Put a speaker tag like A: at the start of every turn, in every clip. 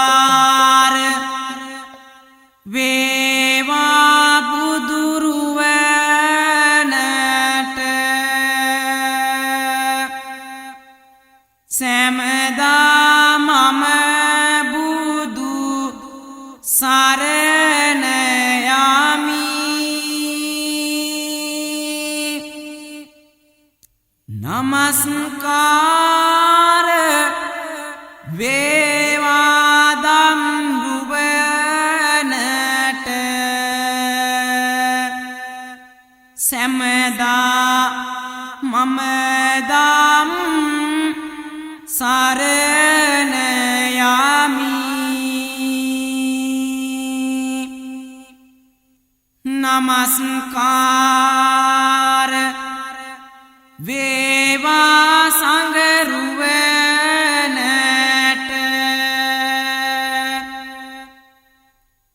A: නමස්කාර වේවා බුදුරුවනට සෑමදා මම බුදු සරණ යමි. නමස්කාර වේවා දම්රුවනට සෑමදා මම දම් සරණ යමි. නමස්කාර වේවා සංඝරුවනට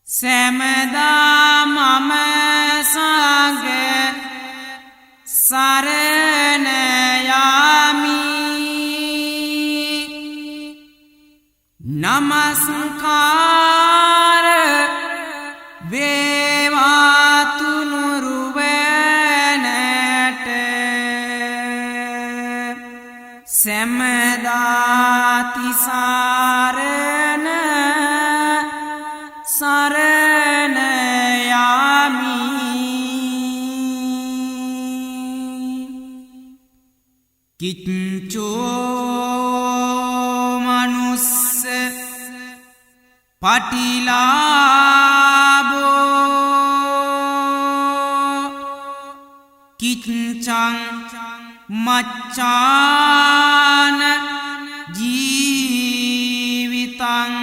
A: සෑමදා මම සංඝ සරණ යමි. නමස්කාර වේවා තුනුරුවනට සෑමදා තිසරණ සරණ යමි. කිච්චෝ මනුස්ස පටිලාභෝ කිච්චං මච්චාන ජීවිතං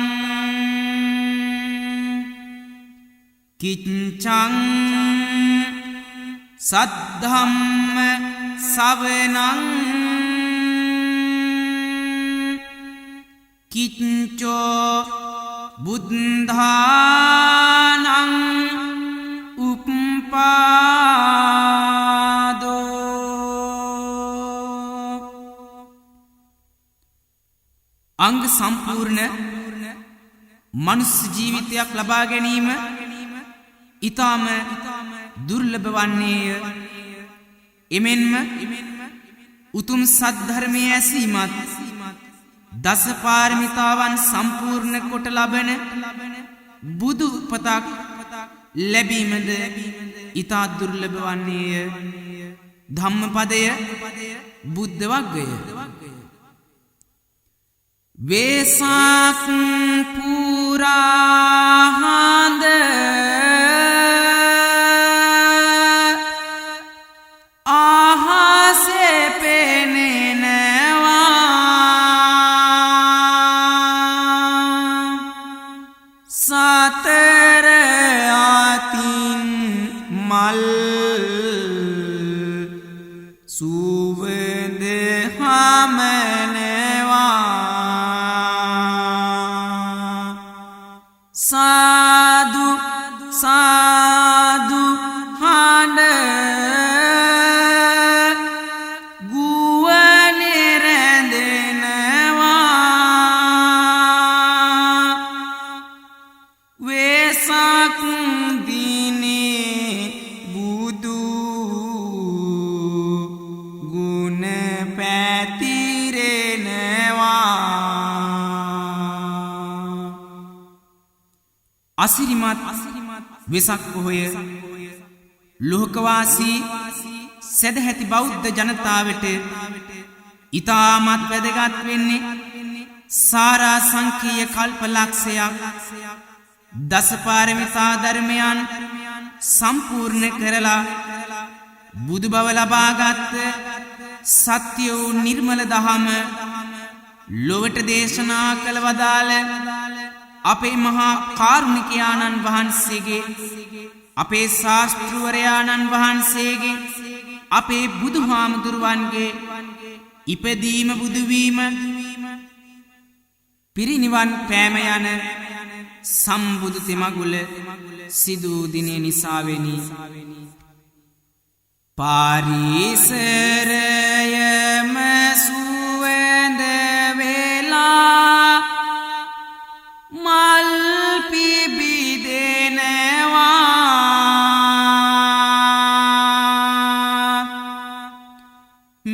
A: කිච්චං සද්ධම්ම සවනං කිච්චෝ බුද්ධානං උප්පාදෝ. අංග සම්පූර්ණ මනුස්ස ජීවිතයක් ලබා ගැනීම ඊටම දුර්ලභ වන්නේය. එමෙන්ම උතුම් සද්ධර්මයේ ඇසීමත් දස පාරමිතාවන් සම්පූර්ණ කොට ලබන බුදු උපතක් ලැබීමද ඊතා දුර්ලභ වන්නේය. ධම්මපදය බුද්ධ වග්ගය. වේසක් පුරාහඳ ආහසේ පෙනෙනවා සතර අතින් මල් සුවඳ හමනවා සාදු සාදු හඬ ගුවනේ රැඳෙනවා වෙසක් දිනේ බුදු ගුණ පැතිරෙනවා. අසිරිමත් වෙසක් පොහොය ලෝකවාසී සදැහැති බෞද්ධ ජනතාවට ඊටමත් වැදගත් වෙන්නේ සාරා සංකීය කල්පලක්ෂයක් දසපාරමිතා ධර්මයන් සම්පූර්ණ කරලා බුදු බව ලබාගත් සත්‍ය වූ නිර්මල දහම ලොවට දේශනා කළ වදාළ අපේ මහා කාරුණික ආනන් වහන්සේගේ අපේ ශාස්ත්‍රවරයාණන් වහන්සේගේ අපේ බුදුහාමුදුරුවන්ගේ ඉපදීම බුදුවීම පිරිනිවන් පෑම යන සම්බුදු තෙමගුල සිදු දිනේ නිසාවෙනි. පාරිසරයම සුවඳ වෙලා මල් පිබිදෙනවා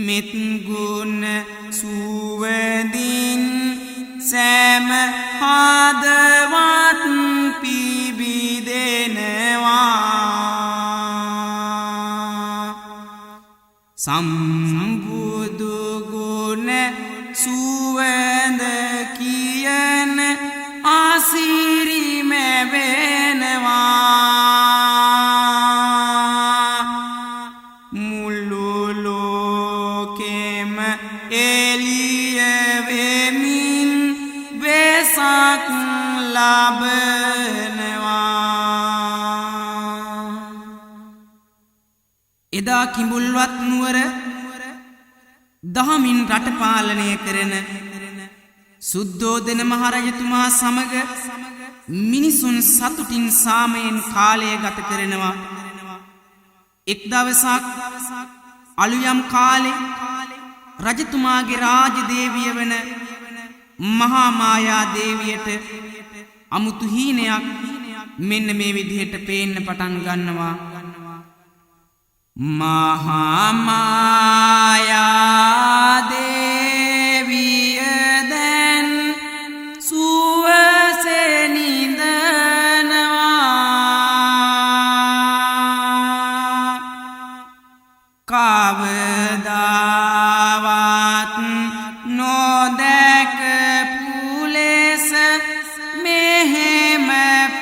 A: මෙත් ගුණ සුවඳින් සෑම හදවත් පිබිදෙනවා සම්බුදු ගුණ සුවඳ කියන ආසිරිම වෙනවා මුළු ලෝකෙම එළිය වෙමින් වෙසක් ලබනවා එදා කිඹුල්වත් නුවර දහමින් රට පාලනය කරන සුද්ධෝදන මහරජතුමා සමග මිනිසුන් සතුටින් සාමයෙන් කාලය ගත කරනවා එක් දවසක් අලුයම් කාලේ රජතුමාගේ රාජදේවිය වන මහා මායා දේවියට අමුතු හීනයක් මෙන්න මේ විදිහට පේන්න පටන් ගන්නවා මහා මායා දේවිය දැන් සුවසේ නිදනවා කවදාවත් නොදැකපු ලෙස මෙහෙම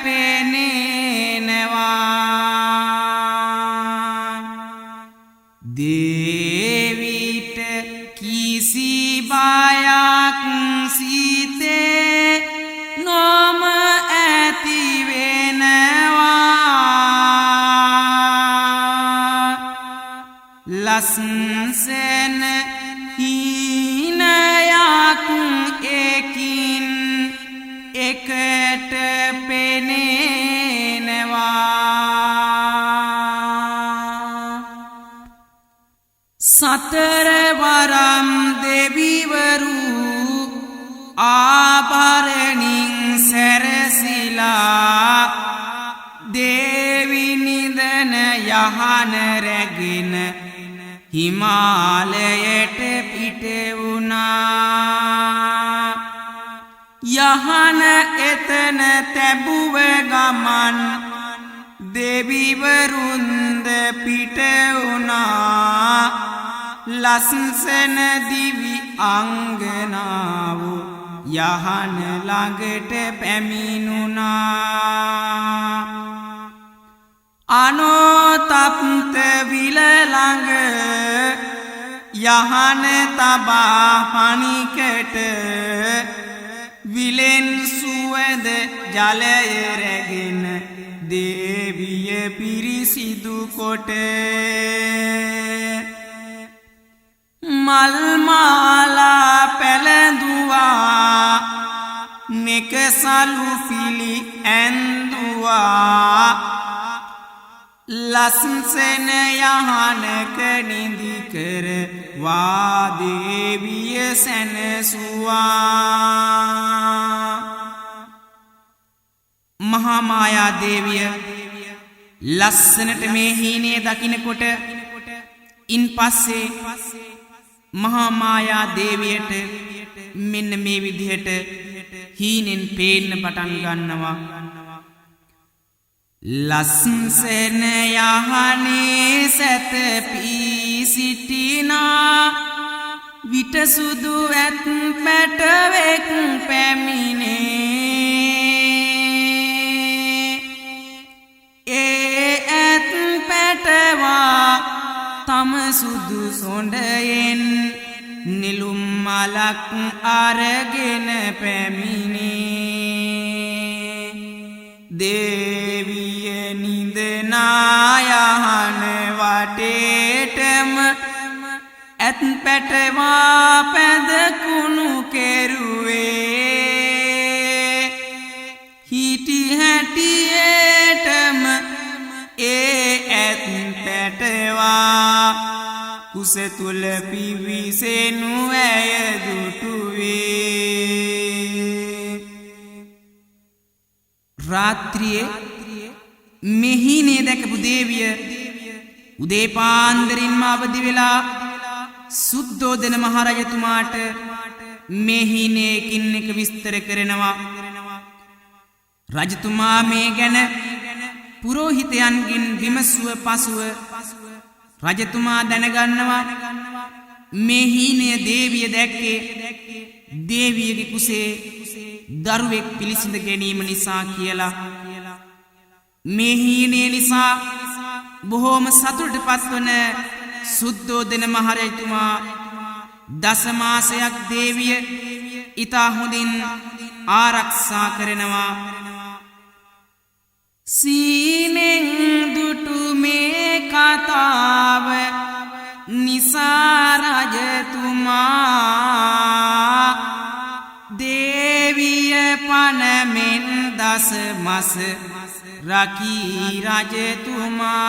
A: පෙනෙනවා දේවිට කිසි බයක් සිතේ නොම ඇති වෙනවා ලස්සන හීනයක් එකින් එකට පෙනෙනවා සතරවරම් දෙවිවරු ආභරණින් සැරසිලා දේවි නිදන යහන රැගෙන හිමාලයට පිට වුණා යහන එතන තැබුව ගමන් දෙවිවරුන්ද පිට වුණා ලස්සන දිවි අංගනාව යහන ළඟට පැමිණුණා අනෝතප්ත විල ළඟ යහන තබා හනිකට විලෙන් සුවඳ ජලය රැගෙන දේවිය පිරිසිදු කොට මල්මාලා පැළඳුවා නෙකසලු පිලි ඇන්දුවා ලස්සන යහනක නිදිකර වාදේවිය සැනසුවා මහාමායා දේවිය ලස්සනට මේ හීනය දකිනකොට ඉන් පස්සේ මහාමායා දේවියට මෙන්න මේ විදිහට හීනෙන් පේන්න පටන් ගන්නවා ලස්සන යහනේ සැතපී සිටිනා විටසුදු ඇත් පැටවෙක් පැමිණේ ඒ ඇත් පැටවා තම සුදු සොඬයෙන් නිලුම් මලක් අරගෙන පැමිණේ දේවිය නිදනා යහන වටේටම ඇත් පැටවා පැදකුණු කෙරුවේ හිටි හැටියටම ඒ ඇත් පැටවා පැවතුවා කුස තුල පිවිසෙනු ඇය දුටුවේ රාත්‍රියේ මෙහිනේ දැකපු දේවිය උදේ පාන්දරින්ම අවදි වෙලා සුද්ධෝදන මහරජතුමාට මෙහිනේ කින්නක විස්තර කරනවා රජතුමා මේ ගැන පුරෝහිතයන්ගෙන් විමසුව පසුව රජතුමා දැනගන්නවා මෙහිනේ දේවිය දැක්කේ දේවියගේ කුසේ දරුවෙක් පිළිසිඳ ගැනීම නිසා කියලා මෙහිනේ නිසා බොහෝම සතුටට පත්වන සුද්ධෝදන මහරජතුමා දසමාසයක් දේවිය ඉතා හොඳින් ආරක්ෂා කරනවා සීනෙන් දුටු මේ කතාව නිසා රජතුමා දේවිය පනමෙන් දස මස රකී රජතුමා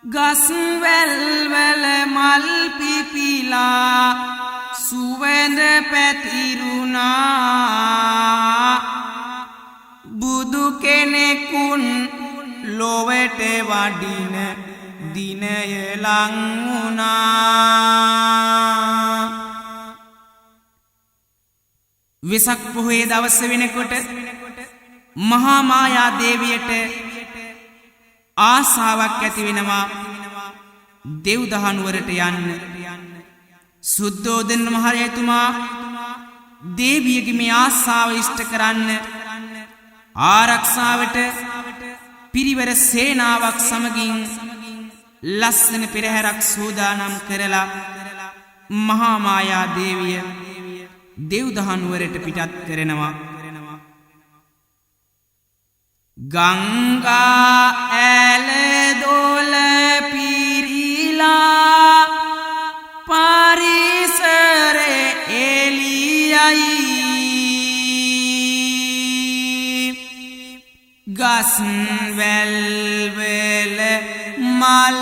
A: ගස්වැල්වල මල් පිපිලා සුවඳ පැතිරුණා බුදු කෙනෙකුන් ලොවට වඩින දිනය ලං වුණා වෙසක් පොහොය දවස වෙනකොට මහා මායා දේවියට ආසාවක් ඇති වෙනවා දෙව්දහනුවරට යන්න සුද්ධෝදන මහරජතුමා දේවියගේ මේ ආසාව ඉෂ්ට කරන්න ආරක්ෂාවට පිරිවර සේනාවක් සමගින් ලස්සන පෙරහැරක් සූදානම් කරලා මහා මායා දේවිය දෙව්දහනුවරට පිටත් කරනවා ගංගා ඇල දොල පිරීලා පරිසර එළියයි ගස් වැල් වල මල්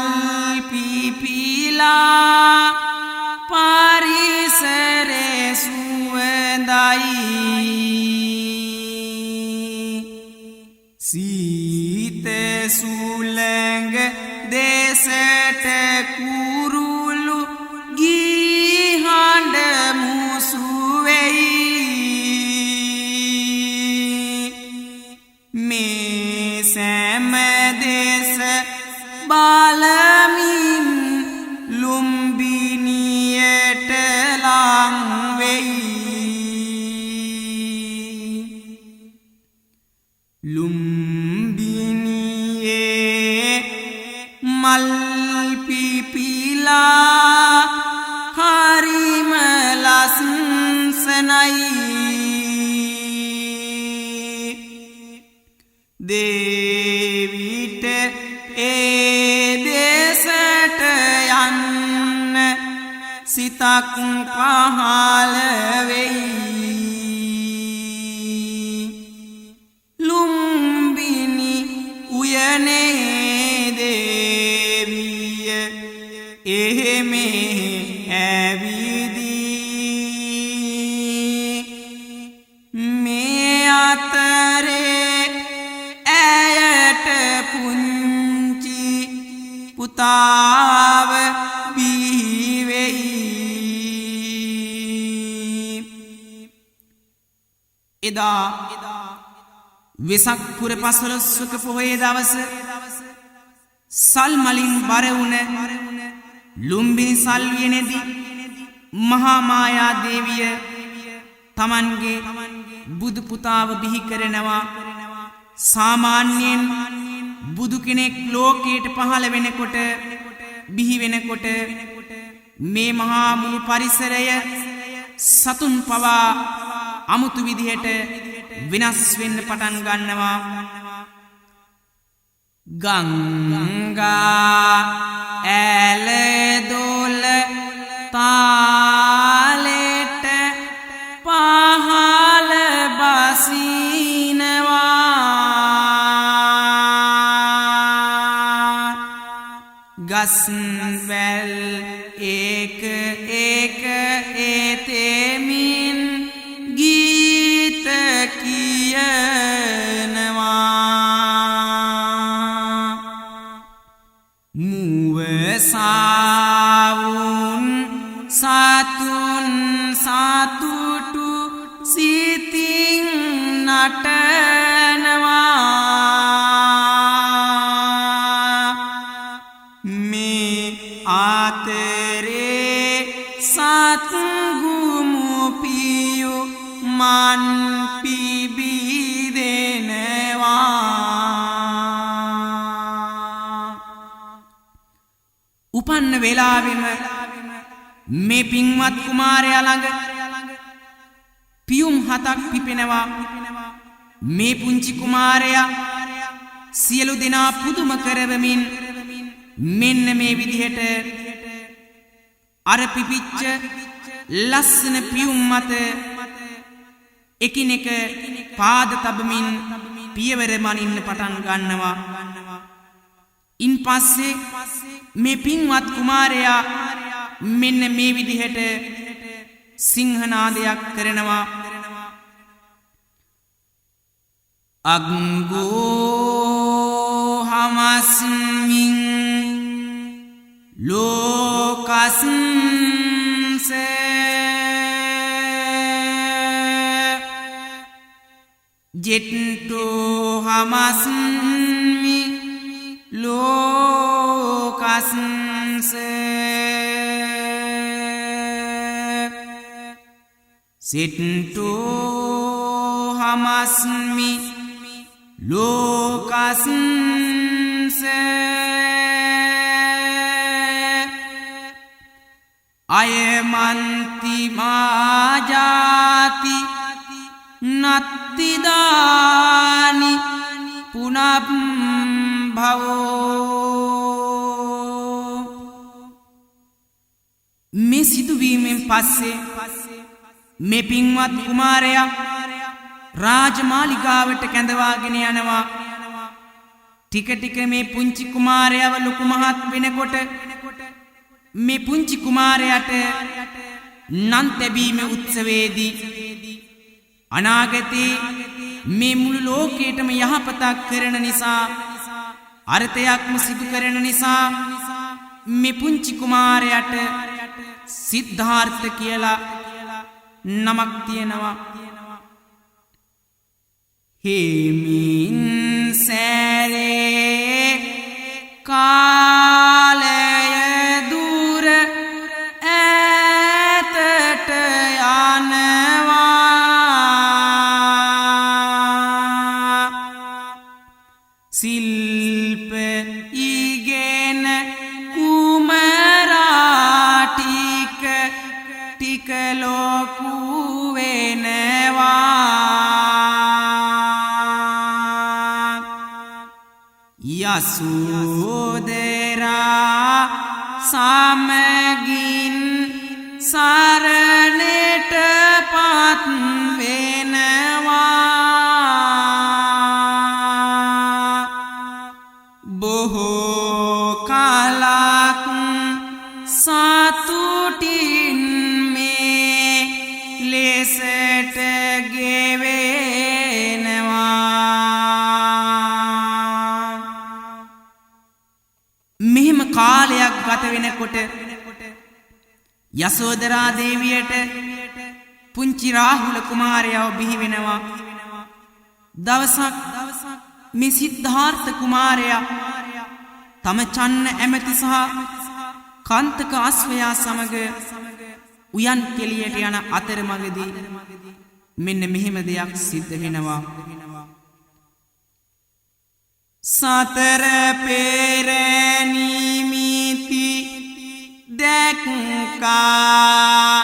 A: පිපිලා පරිසර සුවඳයි සීත සුළඟ දෙසට කුරුළු ගී හඬ මුසු වෙයි මේ සෑම දෙස බලමින් ලුම්බිනියට ලං වෙයි ලුම්බිනියේ මල් පිපිලා හරිම ලස්සනයි දේවිට ඒ දෙසට යන්න සිතක් පහළ වෙයි ලුම්බිනි උයනේ දේවිය එහෙමෙ ඇවිදී මේ අතරේ ඇයට පුංචි පුතාව බිහි වෙයි එදා වෙසක් පුර පසළොස්වක පොහොය දවස සල් මලින් බර වුණ ලුම්බිනි සල්වියනේදී මහා මායා දේවිය තමන්ගේ බුදු පුතාව බිහි කරනවා සාමාන්‍යයෙන් බුදු කෙනෙක් ලෝකයට පහළ වෙනකොට බිහි වෙනකොට මේ මහා මුළු පරිසරය සතුන් පවා අමුතු විදිහට වෙනස් වෙන්න පටන් ගන්නවා ගංගා ඇල දොල තාලෙට පහළ බසිනවා ගස්වැල් ඒක ඒතෙමින් ගීත කියනවා මුවසාවුන් සතුන් සතුටු සිතින් නටනවා මේ ආතරේ සත්ගුමුපියු මන් පිබිදෙනවා උපන්න වෙලාවෙම මේ පින්වත් කුමාරයා ළඟ පියුම් 7ක් පිපෙනවා මේ පුංචි කුමාරයා සියලු දෙනා පුදුම කරවමින් මෙන්න මේ විදිහට අර පිපිච්ච ලස්සන පියුම් මත එකිනෙක පාද තබමින් පියවර මනින්න පටන් ගන්නවා ඉන් පස්සේ මේ පින්වත් කුමාරයා මෙන්න මේ විදිහට සිංහනාදයක් කරනවා අග්ගෝ හමස්මින් ලෝකස්ස ජෙට්ටෝ හමස්මි ලෝකස්ස සිට්ටෝ හමස්මි ලෝකස්ස අයමන්ති මාජාති නත්තිදානි පුනබ්භවෝ මේ සිදුවීමෙන් පස්සේ මේ පින්වත් කුමාරයා රාජමාලිගාවට කැඳවාගෙන යනවා ටික ටික මේ පුංචි කුමාරයාව ලොකු මහත් වෙනකොට මේ පුංචි කුමාරයාට නන් තැබීම උත්සවයේදී අනාගතේ මේ මුළු ලෝකයටම යහපතක් කරන නිසා අර්ථයක්ම සිදු කරන නිසා මේ පුංචි කුමාරයාට සිද්ධාර්ථ කියලා නමක් තියෙනවා හිමින් සැරේ කාලය දුර ඈතට යනවා සිල්ප ඉගෙන කුමරා ටික ලොකු වෙනවා යසෝදරා සමගින් සරණට පත් වෙනවා බොහෝ කලක් සතුටින් මේ ලෙසට ගෙවෙනවා මෙහෙම කාලයක් ගත වෙනකොට යසෝදරා දේවියට පුංචි රාහුල කුමාරයාව බිහි වෙනවා දවසක් මේ සිද්ධාර්ථ කුමාරයා තම චන්න ඇමති සහ කාන්තක අශ්වයා සමග උයන් කෙලියට යන අතරමඟදී මෙන්න මෙහෙම දෙයක් සිද්ධ වෙනවා සතර පෙර නිමිති දැක්කා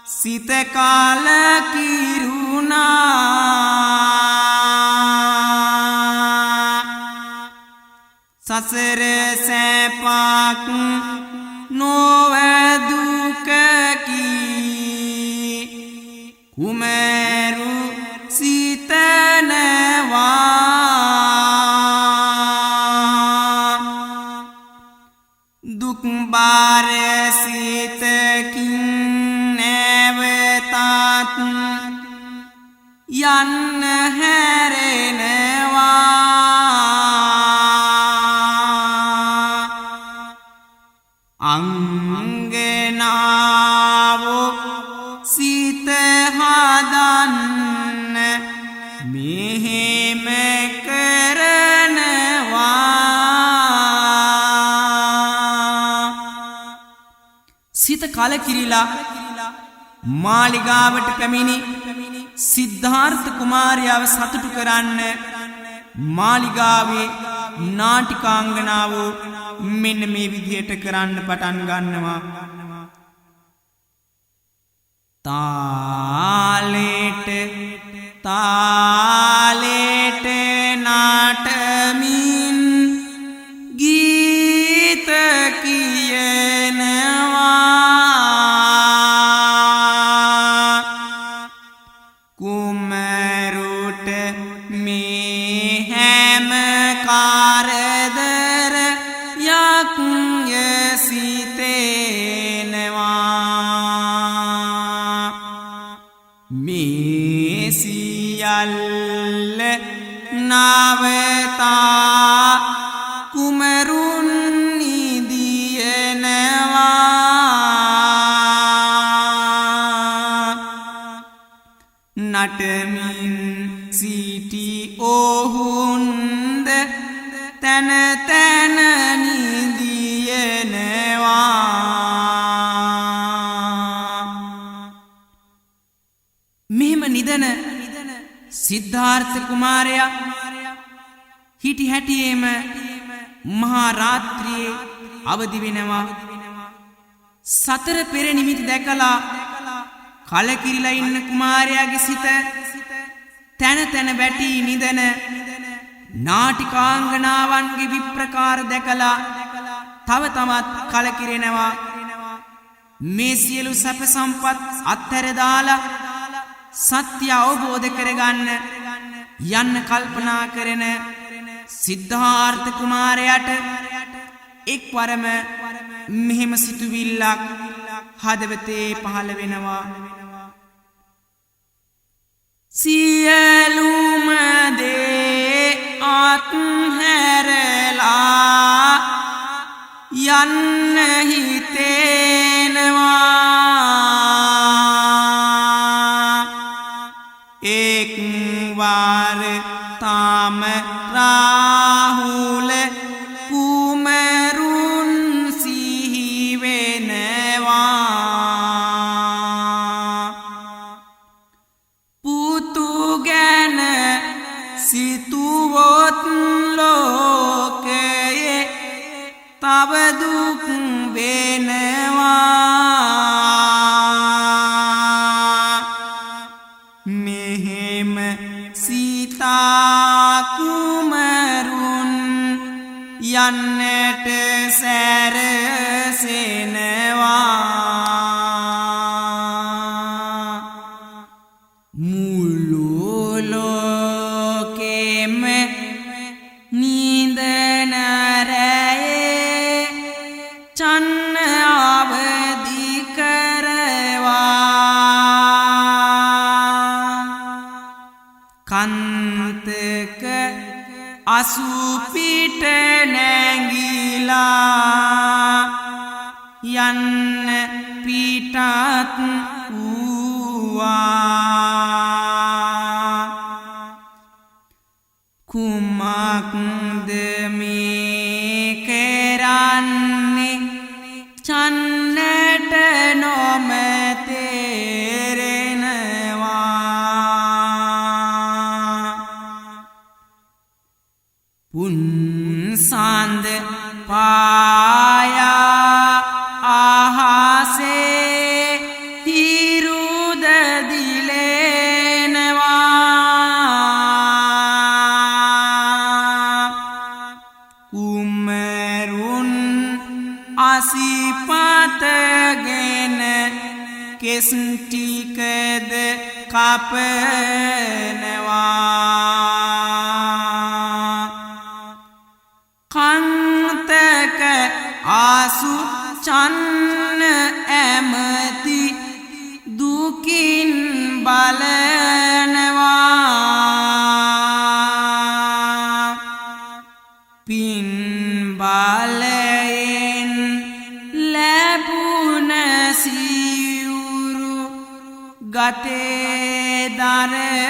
A: සිත කාල කිරුණා සසර සැපක් නොව දුකකි කුමරු සිතනවා දුක් බාර සිතකින් නැවතත් යන්න හැරෙනවා අංගනාවෝ සිත හදන්න මෙහෙම සිත කලකිරිලා මාලිගාවට පැමිණි සිද්ධාර්ථ කුමාරයාව සතුටු කරන්න මාලිගාවේ නාටිකාංගනාවෝ මෙන්න මේ විදියට කරන්න පටන් ගන්නවා. තාලෙට තාලෙට නාටමින් ගීත කියනවා කුමරුට මේ හැම කාරදර යක් සිතෙනවා මේ සියල්ල නවතා කුමරුන් නටමින් සිටි ඔහුන්ද තන තන නිදියනවා මෙහෙම නිදන සිද්ධාර්ථ කුමාරයා හිටි හැටියේම මහා රාත්‍රියේ අවදි වෙනවා. සතර පෙර නිමිති දැකලා කලකිරිලා ඉන්න කුමාරයාගේ සිත තන තන වැටි නිදන නාටිකාංගනාවන්ගේ විප්‍රකාර දැකලා තව තවත් කලකිරෙනවා. මේ සියලු සැප සම්පත් අත්හැර දාලා සත්‍ය අවබෝධ කරගන්න යන්න කල්පනා කරන සිද්ධාර්ථ කුමාරයාට එක්වරම මෙහෙම සිතුවිල්ලක් හදවතේ පහළ වෙනවා. සියලුම දේ අත්හැරලා යන්න හිතෙනවා. එක්වර තාම රාහුල කුමරුන් සිහි වෙනවා. පුතු ගැන සිතුවොත් ලෝකයේ තව දුක් වෙනවා. මෙහෙම සීතා කුමරුන් යන්නට සැරසෙනවා. මුළු ලෝකෙම නිදන රැයේ චන්න අවදි කරවා. කන්තක අසුපිට නැගිලා යන්න පිටත් වූවා. කුමක්ද මේ කරන්නේ චන්නට නොම තේරෙනවා. පුන්සන්ද පායා අහසේ හිරුද දිලෙනවා. කුමරුන් අසිපතගෙන කෙස් ටිකද කපනවා. කන්තක ආසු චන්න ඇමති දුකින් බලනවා පින් බලයෙන් ලැබුණ සිවුරු ගතේ දරනවා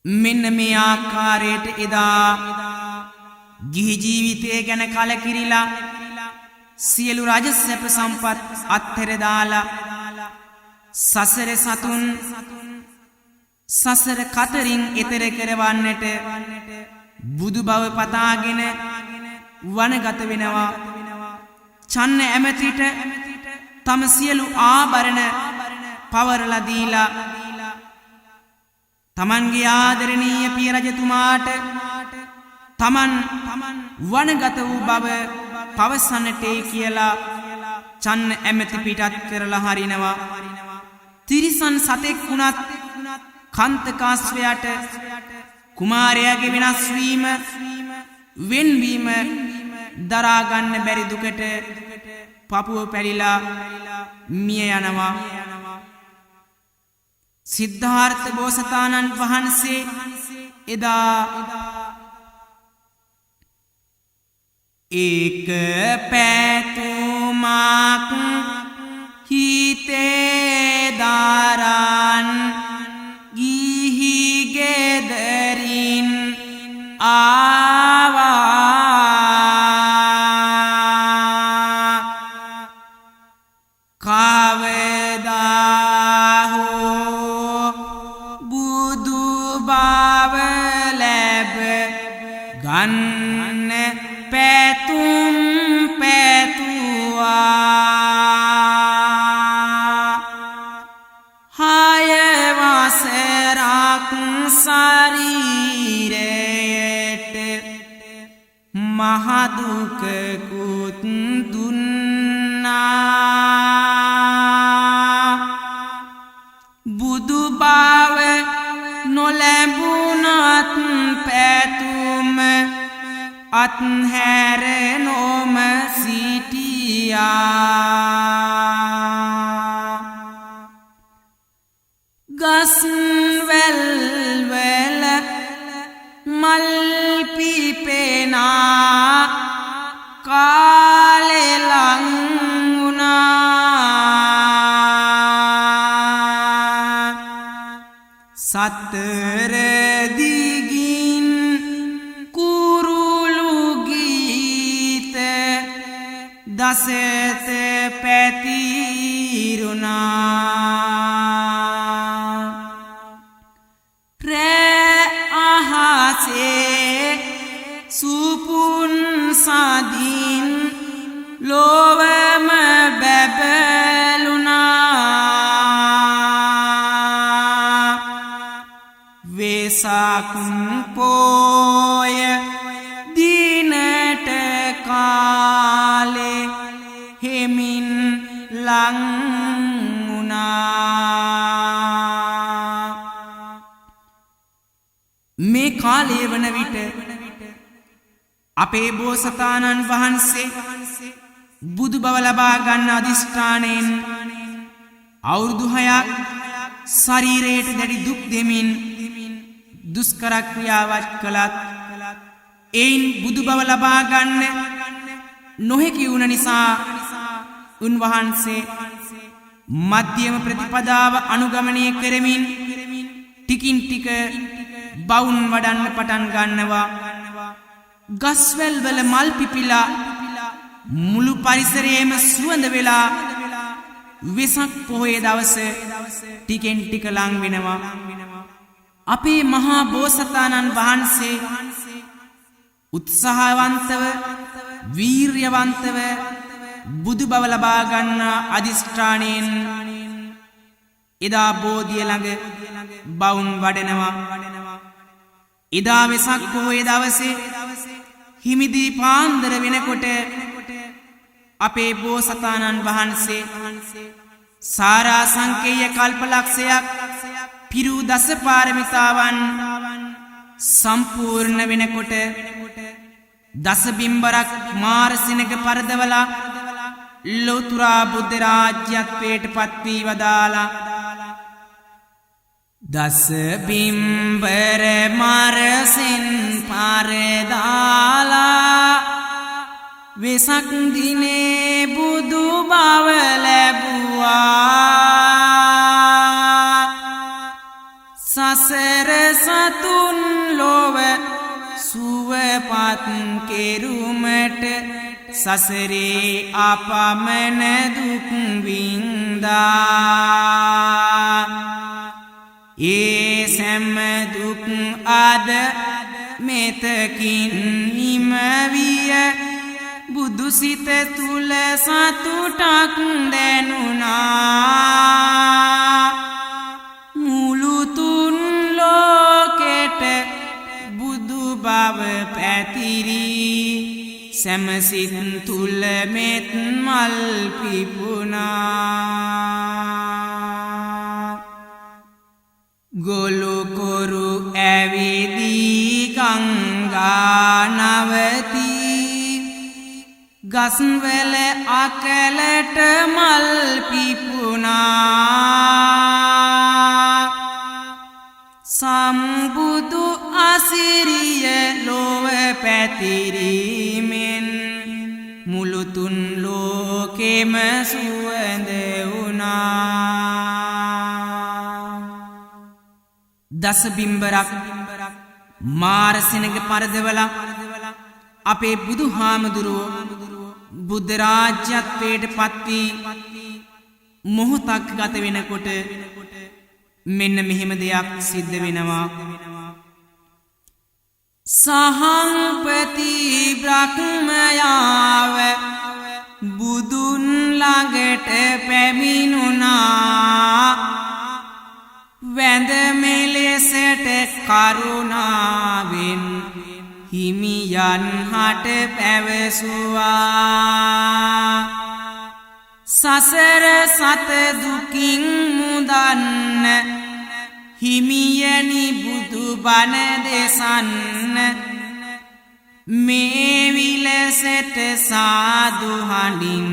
A: මෙන්න මේ ආකාරයට එදා ගිහි ජීවිතය ගැන කලකිරිලා සියලු රාජ සැප සම්පත් අත්හැර දාලා සසර සතුන් සසර කතරින් එතර කරවන්නට බුදු බව පතාගෙන වනගත වෙනවා චන්න ඇමතිට තම සියලු ආභරණ පවරලා දීලා තමන්ගේ ආදරණීය පිය රජතුමාට තමන් වනගත වූ බව පවසන්නටේ කියලා චන්න ඇමති පිටත් කරලා හරිනවා තිරිසන් සතෙක් වුණත් කන්තකාස්වයට කුමාරයාගේ වෙනස් වීම වෙන්වීම දරාගන්න බැරි දුකට පපුව පැලිලා මිය යනවා සිද්ධාර්ථ බෝසතාණන් වහන්සේ එදා ඒක පැතුමක් හිතේ දාරන් ගිහි ගෙදරින් ආවා කවදා හෝ බුදු බව ලැබ ගන්න පැතුම් පැතුවා හය වසරක් ශරීරයට මහදුකකුත් දුන්නා බුදු බව නොලැබුණත් පැතුම අත්හැර නොම සිටියා ගස්වැල් වල මල් පිපෙනා කාලේ ලං වුණා සතර දිගින් කුරුළු ගීත දසත පැතිරුණා රෑ අහසේ සුපුන් සදින් ලොවම බැබළුණා වෙසක් පෝය දිනට කාලේ හෙමින් ලං වුණා මේ කාලය වන විට අපේ බෝසතාණන් වහන්සේ බුදු බව ලබා ගන්න අදිෂ්ඨානයෙන් අවුරුදු 6ක් ශරීරයට දැඩි දුක් දෙමින් දුෂ්කර ක්‍රියාවක් කළත් එයින් බුදු බව ලබා ගන්න නොහැකි වුණ නිසා උන්වහන්සේ මධ්‍යම ප්‍රතිපදාව අනුගමනය කරමින් ටිකින් ටික බවුන් වඩන්න පටන් ගන්නවා ගස්වැල් වල මල් පිපිලා මුළු පරිසරයේම සුවඳ වෙලා වෙසක් පොහොය දවසේ ටිකෙන් ටික ලං වෙනවා අපේ මහා බෝසතාණන් වහන්සේ උත්සාහවන්තව වීර්යවන්තව බුදු බව ලබා ගන්නා අදිෂ්ඨානයෙන් එදා බෝධිය ළඟ බවුන් වඩනවා එදා වෙසක් පොහොය දවසේ හිමිදී පාන්දර වෙනකොට අපේ බෝසතාණන් වහන්සේ සාරා සංකේය කල්පලක්ෂයක් පිරු දස පාරමිතාවන් සම්පූර්ණ වෙනකොට දස බිම්බරක් මාරසිනක පරදවලා ලෝතුරා බුද්ධ රාජ්‍යත්වයට පත්වී වදාලා දස බිම්බර මාරසින් පරදාලා වෙසක් දිනේ බුදු බව ලැබුවා සසර සතුන් ලොව සුවපත් කෙරුමට සසරේ අපමණ දුක් වින්දා ඒ සෑම දුක් අද මෙතකින් නිමවිය බුදුසිත තුල සතුටක් දැනුණා මුළු තුන් ලෝකෙට බුදු බව පැතිරි සමසිත තුල මෙත් මල් පිපුණා ගොළු කොරු ඇවිදී ගංගා නවතී ගස්වල අකලට මල් පිපුණා සම්බුදු අසිරිය ලොව පැතිරීමෙන් මුළු තුන් ලෝකෙම සුවඳ වුණා දස බිම්බරක් මාරසිනක පරදවලා අපේ බුදුහාමුදුරුවෝ බුද්ධ රාජ්‍යත්වයට පත්වී මොහොතක් ගත වෙනකොට මෙන්න මෙහෙම දෙයක් සිද්ධ වෙනවා සහංපති බ්‍රහ්මයාව බුදුන් ළඟට පැමිණුණා වැඳ මෙලෙසට කරුණාවෙන් හිමියන් හට පැවසුවා සසර සත දුකින් මුදන්න හිමියනි බුදු බණ දෙසන්න මේ විලසට සාදු හඬින්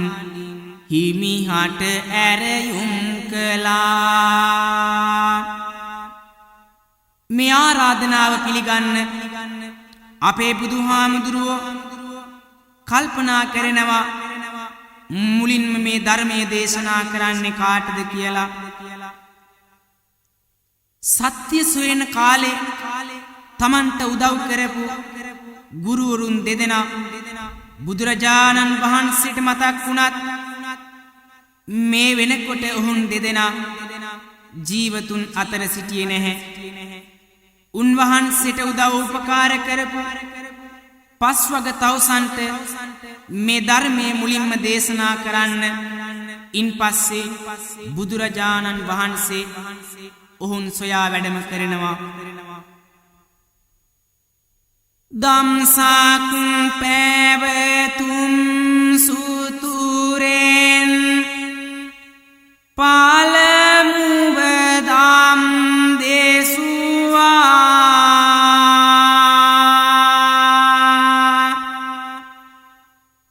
A: හිමිහට ඇරයුම් කළා මේ ආරාධනාව පිළිගන්න අපේ බුදුහාමුදුරුවෝ කල්පනා කරනවා මුලින්ම මේ ධර්මයේ දේශනා කරන්නේ කාටද කියලා සත්‍ය සොයන කාලේ තමන්ට උදව් කරපු ගුරුවරුන් දෙදෙනා බුදුරජාණන් වහන්සේට මතක් වුණත් මේ වෙනකොට ඔවුන් දෙදෙනා ජීවතුන් අතර සිටියේ නැහැ උන්වහන්සේට උදව් උපකාර කරපු පස්වග තවුසන්ට මේ ධර්මයේ මුලින්ම දේශනා කරන්න ඉන්පස්සේ බුදුරජාණන් වහන්සේ ඔවුන් සොයා වැඩම කරනවා දම්සක් පැවතුම් සුතුරෙන් පාලමුව දම් දේසුවා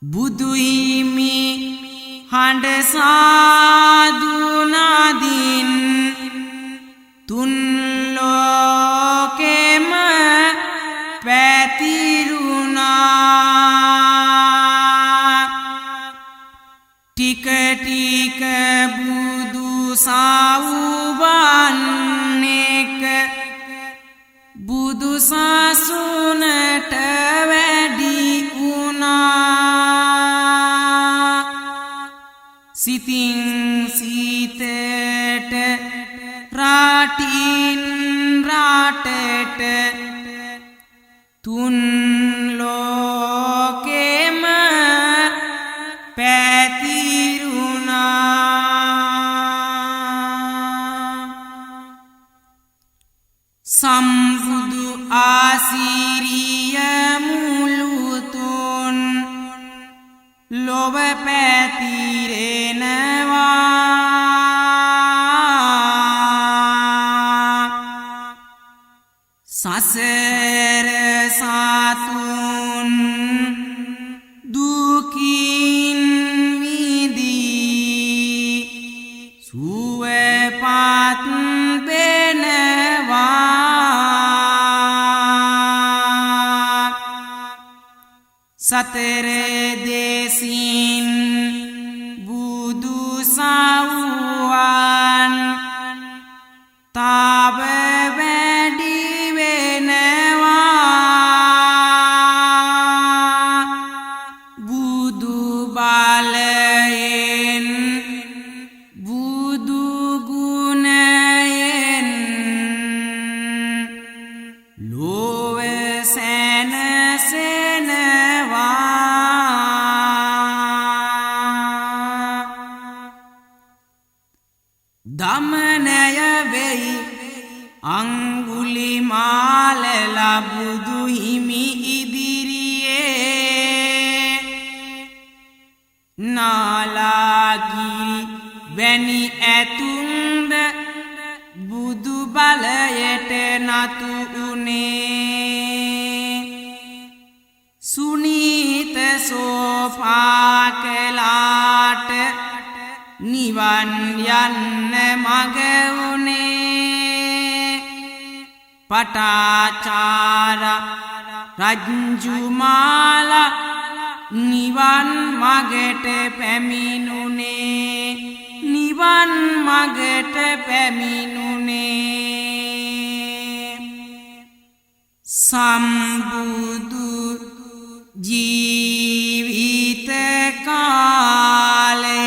A: බුදුහිමි හඬ සාදුනාදින් තුන් ලෝකෙම පැතිරුණා ටික ටික බුදු සාවුවන්නේක බුදු සසුනට වැඩි වුණා සිතින් සීතට රාටින් රාටට තුන් ලෝකෙම පැතිරුණා සම්බුදු ආසිරිය මුළු තුන් ලොව පැතිරෙනවා සසර සතර දේසින් බුදු සවුවන් තාව වැඩි වෙනවා බුදු බලයෙන් බුදු ගුණයෙන් ලෝව සැනසෙනවා දමනය වෙයි අංගුලිමාලලා බුදු හිමි ඉදිරියේ නාලාගිරි වැනි ඇතුන්ද බුදු බලයට නතු උනේ සුනීත සෝපාකලාට නිවන් යන්න මග උනේ පටාචාර රජ්ජුමාලා නිවන් මගට පැමිණුනේ නිවන් මගට පැමිණුනේ සම්බුදු ජීවිත කාලය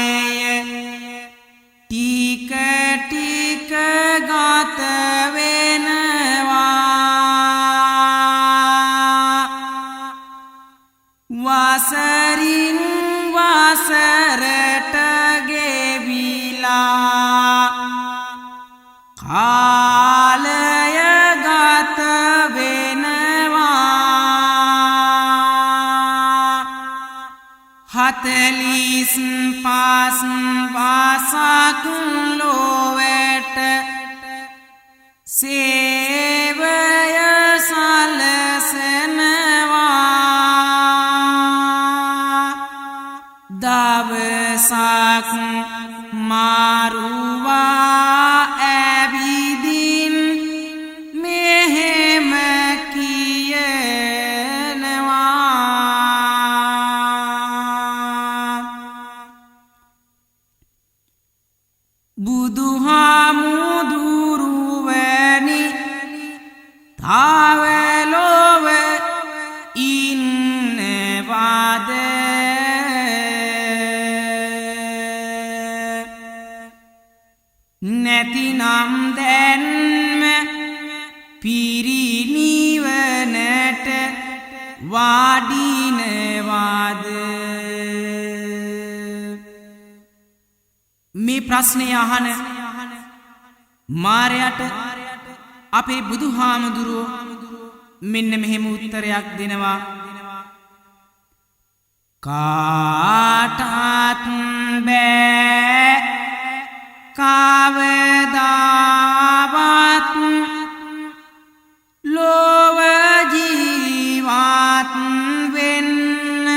A: ටික ටික ගත වෙනවා වසරින් වසරට ගෙවිලා කාලය ගත වෙනවා 45 වසක් ලොවට සේවය සලසනවා දවසක් මාරුවා ඇවිදින් මෙහෙම කියනවා බුදුහාමුදුරුවනි තාවලොව ඉන්නවාද නැතිනම් දැන්ම පිරිනිවනට වාඩිනවාද මේ ප්‍රශ්නය අහන මාරයට අපේ බුදුහාමුදුරුවෝ මෙන්න මෙහෙම උත්තරයක් දෙනවා කාටත් බෑ කවදාවත් ලෝව ජීවත් වෙන්න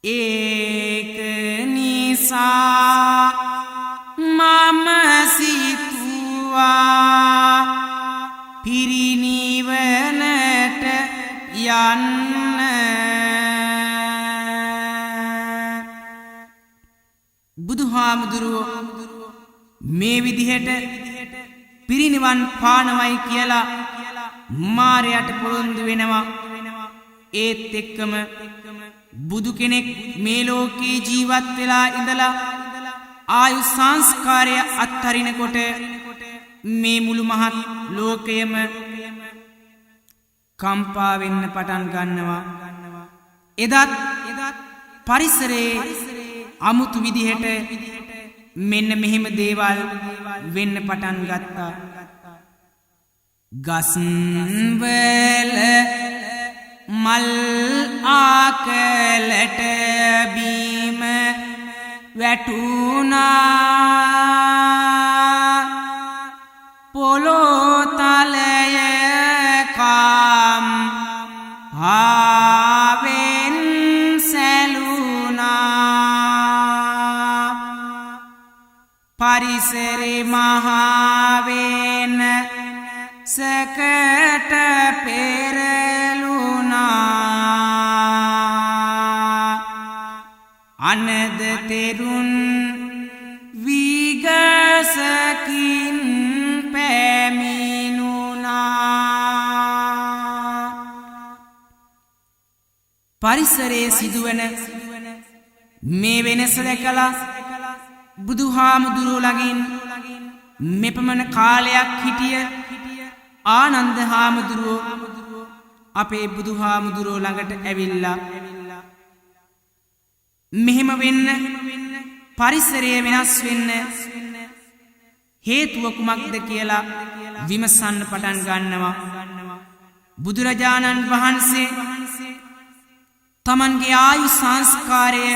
A: ඒක නිසා මම සිතුවා පිරිනිවනට යන්න බුදුහාමුදුරුවෝ මේ විදිහට පිරිනිවන් පානවයි කියලා මාරයට පොරොන්දු වෙනවා ඒත් එක්කම බුදු කෙනෙක් මේ ලෝකේ ජීවත් වෙලා ඉඳලා ආයු සංස්කාරය අත්හරිනකොට මේ මුළු මහත් ලෝකයම කම්පා වෙන්න පටන් ගන්නවා එදත් පරිසරයේ අමුතු විදිහට මෙන්න මෙහෙම දේවල් වෙන්න පටන් ගත්තා ගස්වල මල් ආකලට බීම වැටුණා පොළොතලය කාම් ආවෙන් සැලුණා පරිසරේ මහා වෙන සකට පරිසරයේ සිදුවන මේ වෙනස දැකලා බුදුහාමුදුරුවෝ ළඟින් මෙපමණ කාලයක් හිටිය ආනන්ද හාමුදුරුවෝ අපේ බුදුහාමුදුරුවෝ ළඟට ඇවිල්ලා මෙහෙම වෙන්න පරිසරය වෙනස් වෙන්න හේතුව කුමක්ද කියලා විමසන්න පටන් ගන්නවා. බුදුරජාණන් වහන්සේ තමන්ගේ ආයු සංස්කාරය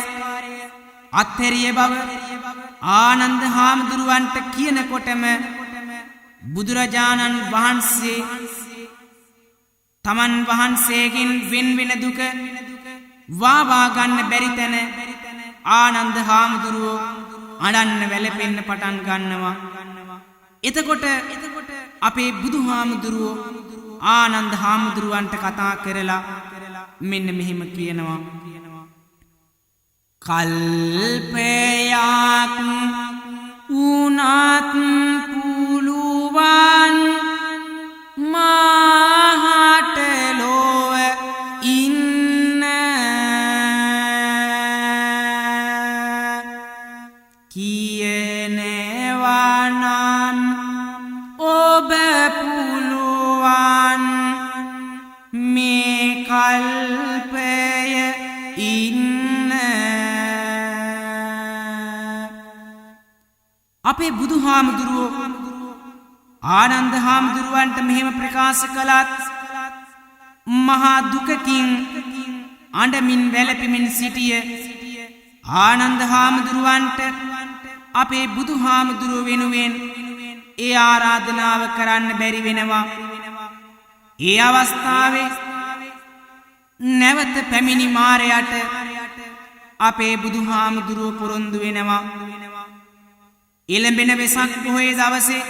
A: අත්හැරිය බව ආනන්ද හාමුදුරුවන්ට කියනකොටම බුදුරජාණන් වහන්සේ තමන් වහන්සේගෙන් වෙන් වෙන දුක වාවා ගන්න බැරි තැන ආනන්ද හාමුදුරුවෝ අඬන්න වැළපෙන්න පටන් ගන්නවා. එතකොට අපේ බුදුහාමුදුරුවෝ ආනන්ද හාමුදුරුවන්ට කතා කරලා මෙන්න මෙහෙම කියනවා. කල්පයක් උනත් පුළුවන් මහට ලොව ඉන්න කියනවා නම් ඔබ පුළුවන් මේ කල්පය ඉන්න. අපේ බුදුහාමුදුරුවෝ ආනන්ද හාමුදුරුවන්ට මෙහෙම ප්‍රකාශ කළත් මහා දුකකින් අඬමින් වැළපෙමින් සිටිය ආනන්ද හාමුදුරුවන්ට අපේ බුදුහාමුදුරුවෝ වෙනුවෙන් ඒ ආරාධනාව කරන්න බැරි වෙනවා. ඒ අවස්ථාවේ නැවත පැමිණි මාරයට අපේ බුදුහාමුදුරුවෝ පොරොන්දු වෙනවා. එළඹෙන වෙසක් පොහොය දවසේ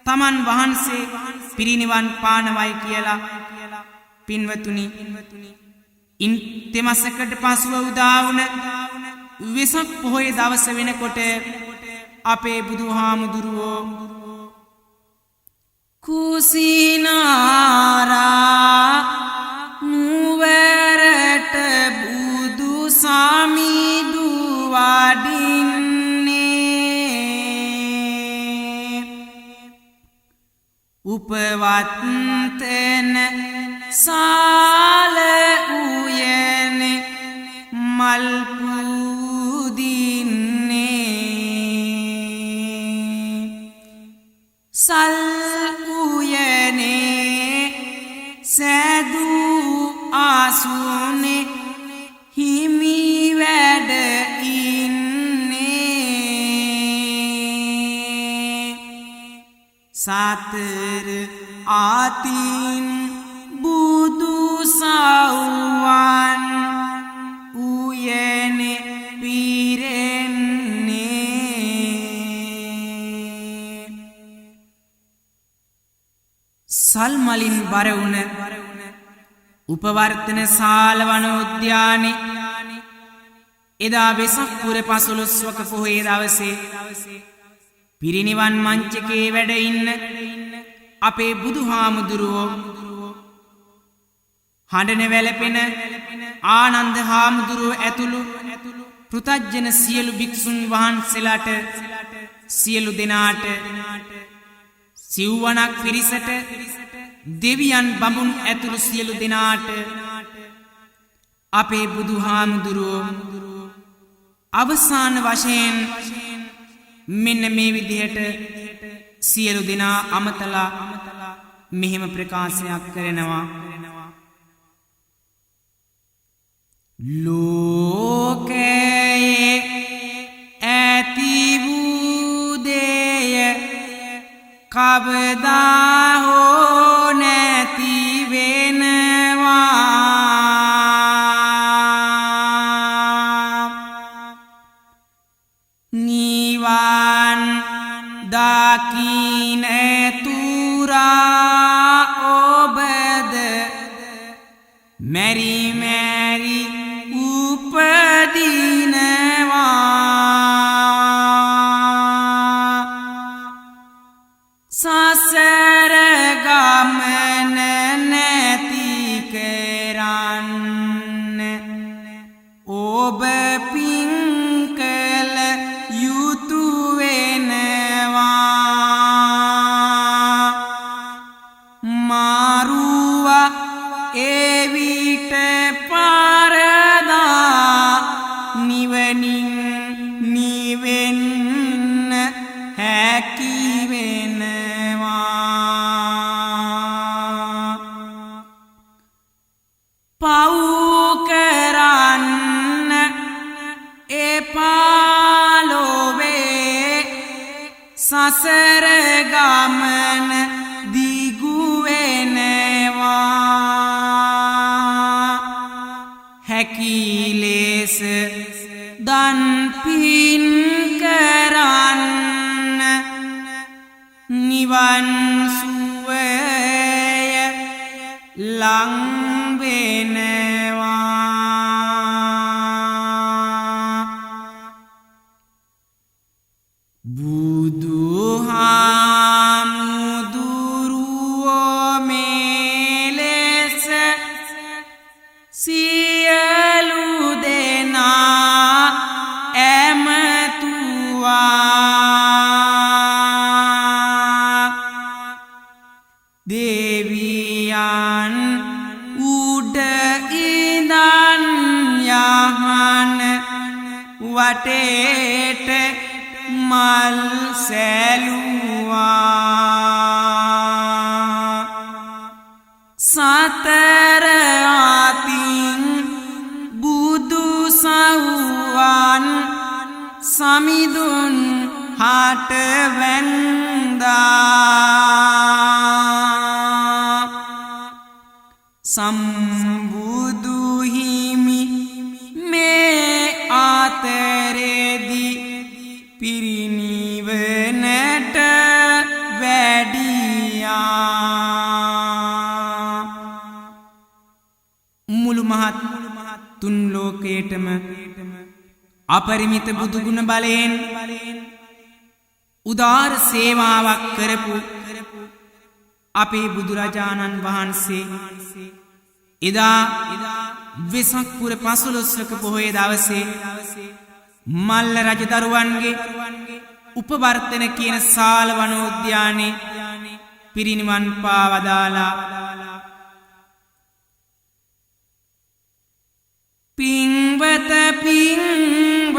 A: තමන් වහන්සේ පිරිනිවන් පානවයි කියලා. පින්වතුනි, ඉන් තෙමසකට පසුව උදා වුණ වෙසක් පොහොය දවස වෙනකොට අපේ බුදුහාමුදුරුවෝ කුසිනාරා නුවරට බුදු සමිඳු වඩින්නේ. උපවත්තන සාල උයන මල් පුදින්නේ. සල් උයනේ සැදූ ආසුනේ හිමි වැඩ ඉන්නේ. සතර ආතින් බුදු සවුවන් උයනේ පිරෙන්නේ. සල්මලින් බර වුණ උපවර්තන ශාල වනෝද්‍යානයේ එදා වෙසක් පුර 15වක පොහොය දවසේ පිරිනිවන් මංචකේ වැඩ ඉන්න අපේ බුදුහාමුදුරුවෝ හඬන වැළපෙන ආනන්ද හාමුදුරුවෝ ඇතුළු පෘථග්ජන සියලු භික්ෂුන් වහන්සේලාට සියලු දෙනාට සිව්වණක් පිරිසට දෙවියන් බඹුන් ඇතුළු සියලු දෙනාට අපේ බුදුහාමුදුරුවෝ අවසාන වශයෙන් මෙන්න මේ විදිහට සියලු දෙනා අමතලා මෙහෙම ප්‍රකාශයක් කරනවා. ලෝකයේ ඇති වූ දේය කවදා හෝ නැති වෙනවා. නිවන් දකින්න තුරා ඔබද මෙරි මෙරි උපදිනවා. සසර ගමන නැති කරන්න එවිට පාරදා නිවනින් නිවෙන්න හැකි වෙනවා. පව් කරන්න එපා ලොවේ සසර ගමන දිගු වෙනවා. හැකි ලෙස දන් පින් කරන්න නිවන් සුවය ලං වෙනවා. බුදුහාමුදුරුවෝ මේ ලෙස සියලු දෙනා ඇමතුවා. දෙවියන් උඩ ඉඳන් යහන වටේට මල් සැලුවා. සතර අතින් බුදු සව්වන් සමිඳුන් හට වැන්දා. සම්බුදු හිමි මේ අතරෙදි පිරිනිවනට වැඩියා. මුළු මහත් තුන් ලෝකයටම අපරිමිත බුදුගුණ බලයෙන් උදාර සේවාවක් කරපු අපේ බුදුරජාණන් වහන්සේ එදා වෙසක් පුර 15ක පොහොය දවසේ මල්ල රජදරුවන්ගේ උපවර්තන කියන සාල වනෝද්‍යානයේ පිරිනිවන් පාවදාලා. පින්වත පින්වතිය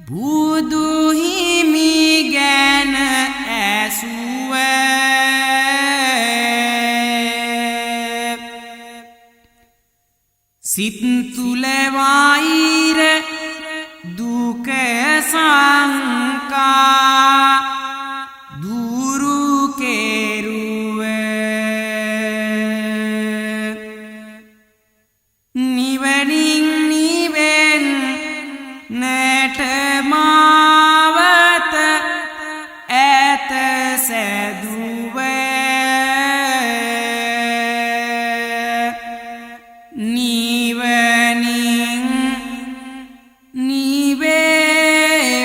A: බුදු හිමි ගැන ඇසුව සිත් තුල වෛර දුක සංකා දුරු කෙරුව. නිවනින් නිවෙන් නැට මාවත ඇත සැදුව. නිවනින්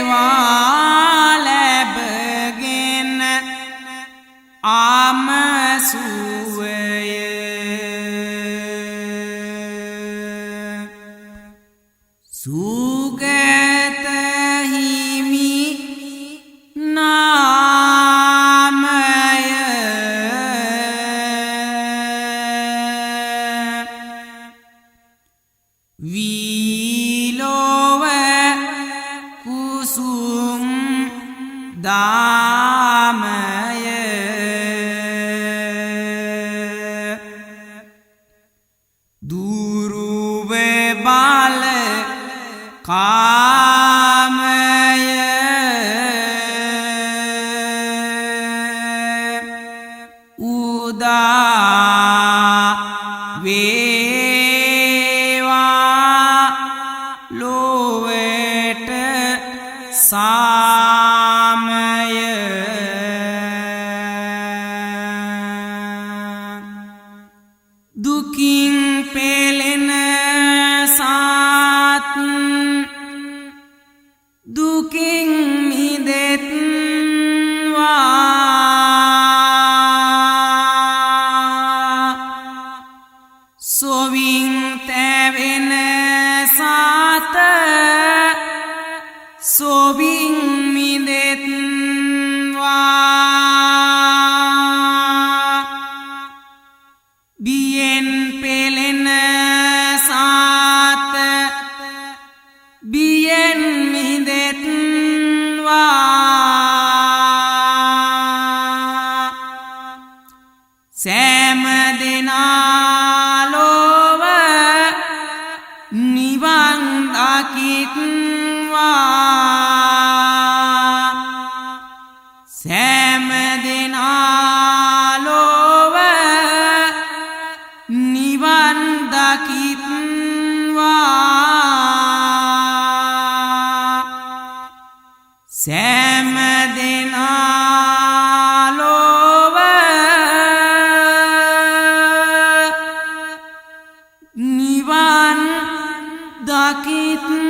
A: නිවේවා ලැබගෙන ආමසුවය. සුගත හිමි නාමය විලෝව කුසුම් දාමය දුරුව බල කාමය උදා වේවා ලොවට සාමය. දුකින් පෙළෙන සාත් දුකින් මිදෙත්වා. සෑම දෙනා ලොව නිවන් දකිත්වා සෑම දෙනා ලොව නිවන් දකිත්වා